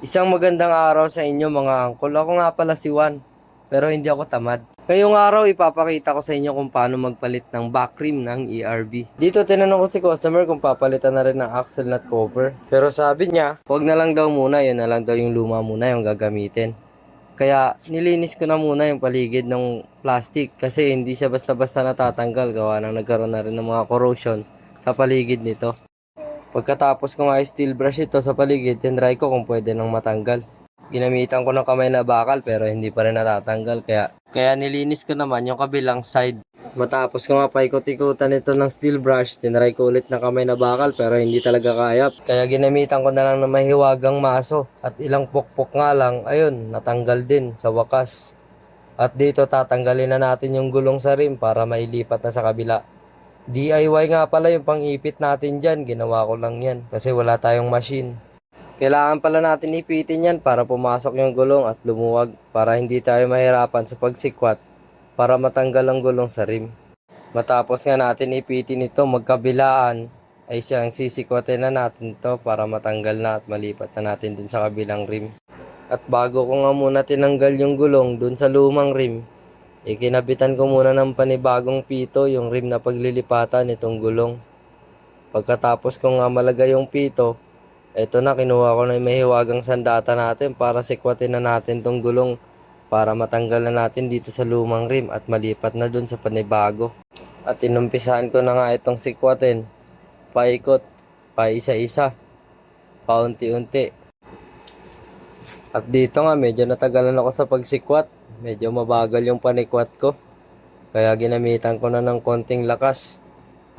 Isang magandang araw sa inyo mga angkol. Ako nga pala si Juan, pero hindi ako tamad. Ngayong araw ipapakita ko sa inyo kung paano magpalit ng back rim ng ERV. Dito tinanong ko si customer kung papalitan na rin ng axle nut cover. Pero sabi niya, huwag na lang daw muna, yun na lang daw yung luma muna yung gagamitin. Kaya nilinis ko na muna yung paligid ng plastic kasi hindi siya basta-basta natatanggal gawa nang nagkaroon na rin ng mga corrosion sa paligid nito. Pagkatapos ko nga steel brush ito sa paligid, tinry ko kung pwede nang matanggal. Ginamitan ko ng kamay na bakal pero hindi pa rin natatanggal kaya nilinis ko naman yung kabilang side. Matapos ko nga paikot-ikutan ito ng steel brush, tinry ko ulit ng kamay na bakal pero hindi talaga kaya. Kaya ginamitan ko na lang ng mahiwagang maso at ilang pokpok nga lang, ayun, natanggal din sa wakas. At dito tatanggalin na natin yung gulong sa rim para mailipat na sa kabila. DIY nga pala yung pang-ipit natin dyan. Ginawa ko lang yan kasi wala tayong machine. Kailangan pala natin ipitin yan para pumasok yung gulong at lumuwag para hindi tayo mahirapan sa pagsikwat para matanggal ang gulong sa rim. Matapos nga natin ipitin ito magkabilaan ay siyang sisikwatin na natin to para matanggal na at malipat na natin dun sa kabilang rim. At bago ko nga muna tinanggal yung gulong dun sa lumang rim, ikinabitan ko muna ng panibagong pito yung rim na paglilipatan nitong gulong. Pagkatapos ko nga malagay yung pito, eto na kinuha ko na yung mahiwagang sandata natin para sikwatin na natin tong gulong para matanggal na natin dito sa lumang rim at malipat na dun sa panibago. At inumpisahan ko na nga itong sikwatin, paikot, paisa-isa, paunti-unti. At dito nga medyo natagalan ako sa pagsikwat, medyo mabagal yung panikwat ko. Kaya ginamitan ko na ng konting lakas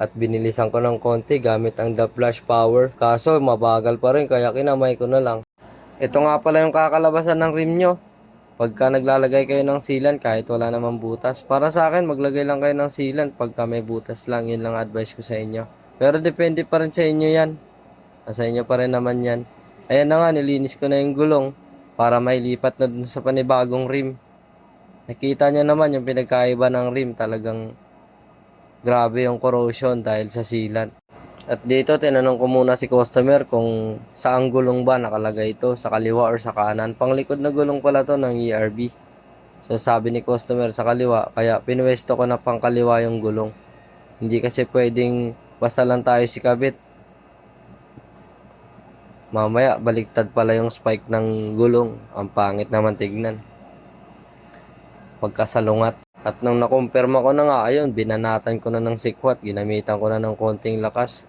at binilisan ko ng konti gamit ang The Flash Power. Kaso mabagal pa rin kaya kinamay ko na lang. Ito nga pala yung kakalabasan ng rim nyo. Pagka naglalagay kayo ng sealant kahit wala namang butas. Para sa akin maglagay lang kayo ng sealant pagka may butas lang. Yun lang advice ko sa inyo. Pero depende pa rin sa inyo yan. Sa inyo pa rin naman yan. Ayan na nga, nilinis ko na yung gulong para mailipat na dun sa panibagong rim. Nakita niyo naman yung pinagkaiba ng rim, talagang grabe yung corrosion dahil sa sealant. At dito tinanong ko muna si customer kung saang gulong ba nakalagay ito, sa kaliwa or sa kanan. Panglikod na gulong pala to ng ERB. So sabi ni customer sa kaliwa, kaya pinwesto ko na pang kaliwa yung gulong. Hindi kasi pwedeng basta lang tayo sikabit. Mamaya baliktad pala yung spike ng gulong, ang pangit naman tignan pagkasalungat. At nung nakumpirma ko na nga, ayun, binanatan ko na ng sikwat, ginamitan ko na ng konting lakas.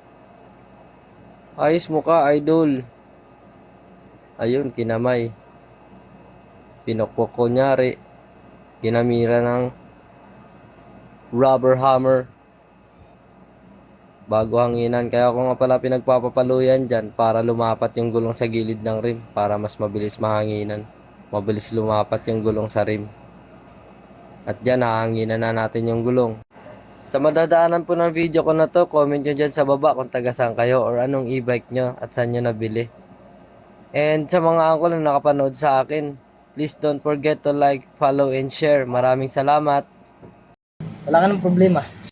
Ayos mo ka, idol. Ayun, kinamay. Pinokpok ko nyari. Ginamira ng rubber hammer. Bago hanginan, kaya ako nga pala pinagpapapaluyan dyan para lumapat yung gulong sa gilid ng rim para mas mabilis mahanginan. Mabilis lumapat yung gulong sa rim. At dyan, hahanginan na natin yung gulong. Sa madadaanan po ng video ko na to, comment nyo dyan sa baba kung taga saan kayo or anong e-bike nyo at saan nyo nabili. And sa mga angkol na nakapanood sa akin, please don't forget to like, follow, and share. Maraming salamat. Wala ka ng problema.